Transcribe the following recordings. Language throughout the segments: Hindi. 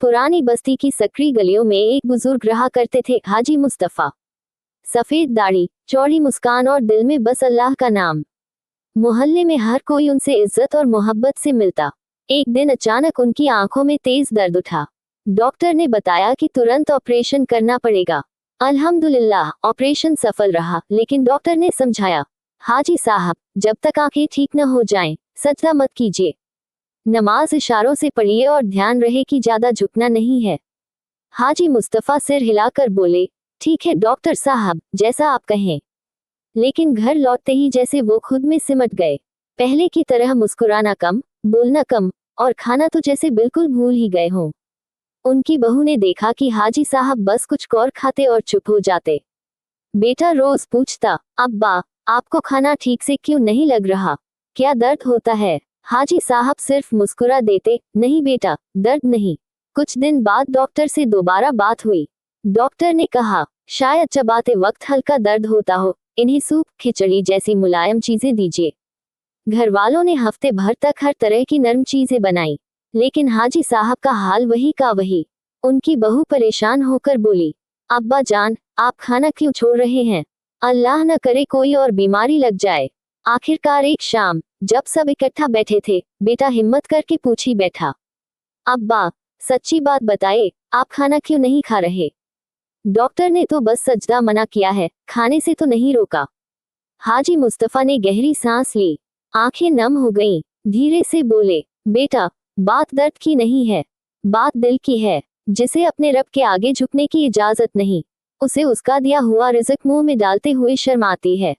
पुरानी बस्ती की सकरी गलियों में एक बुजुर्ग रहा करते थे, हाजी मुस्तफा। सफेद दाढ़ी, चौड़ी मुस्कान और दिल में बस अल्लाह का नाम। मोहल्ले में हर कोई उनसे इज्जत और मोहब्बत से मिलता। एक दिन अचानक उनकी आंखों में तेज दर्द उठा। डॉक्टर ने बताया कि तुरंत ऑपरेशन करना पड़ेगा। अल्हम्दुलिल्लाह, ऑपरेशन सफल रहा, लेकिन डॉक्टर ने समझाया, हाजी साहब, जब तक आंखें ठीक न हो जाएं, सजदा मत कीजिए। नमाज इशारों से पढ़िए और ध्यान रहे कि ज्यादा झुकना नहीं है। हाजी मुस्तफा सिर हिलाकर बोले, ठीक है डॉक्टर साहब, जैसा आप कहें। लेकिन घर लौटते ही जैसे वो खुद में सिमट गए। पहले की तरह मुस्कुराना कम, बोलना कम, और खाना तो जैसे बिल्कुल भूल ही गए हों। उनकी बहू ने देखा कि हाजी साहब बस कुछ और खाते और चुप हो जाते। बेटा रोज पूछता, अब्बा, आपको खाना ठीक से क्यों नहीं लग रहा? क्या दर्द होता है? हाजी साहब सिर्फ मुस्कुरा देते, नहीं बेटा, दर्द नहीं। कुछ दिन बाद डॉक्टर से दोबारा बात हुई। डॉक्टर ने कहा, शायद चबाते वक्त हल्का दर्द होता हो, इन्हें सूप, खिचड़ी जैसी मुलायम चीजें दीजिए। घर वालों ने हफ्ते भर तक हर तरह की नरम चीजें बनाई, लेकिन हाजी साहब का हाल वही का वही। उनकी बहू परेशान होकर बोली, अब्बा जान, आप खाना क्यों छोड़ रहे हैं? अल्लाह न करे कोई और बीमारी लग जाए। आखिरकार एक शाम, जब सब इकट्ठा बैठे थे, बेटा हिम्मत करके पूछी बैठा, अब्बा, सच्ची बात बताए, आप खाना क्यों नहीं खा रहे? डॉक्टर ने तो बस सजदा मना किया है, खाने से तो नहीं रोका। हाजी मुस्तफा ने गहरी सांस ली, आंखें नम हो गईं, धीरे से बोले, बेटा, बात दर्द की नहीं है, बात दिल की है। जिसे अपने रब के आगे झुकने की इजाजत नहीं, उसे उसका दिया हुआ रिज़्क मुंह में डालते हुए शर्म आती है।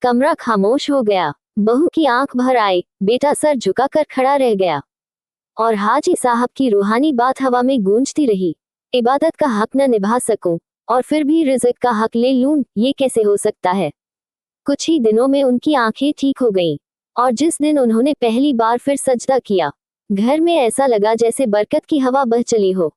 कमरा खामोश हो गया। बहू की आंख भर आई, बेटा सर झुकाकर खड़ा रह गया। और हाजी साहब की रूहानी बात हवा में गूंजती रही, इबादत का हक न निभा सकूं और फिर भी रिज़्क का हक ले लूं, ये कैसे हो सकता है? कुछ ही दिनों में उनकी आंखें ठीक हो गईं, और जिस दिन उन्होंने पहली बार फिर सजदा किया, घर में ऐसा लगा जैसे बरकत की हवा बह चली हो।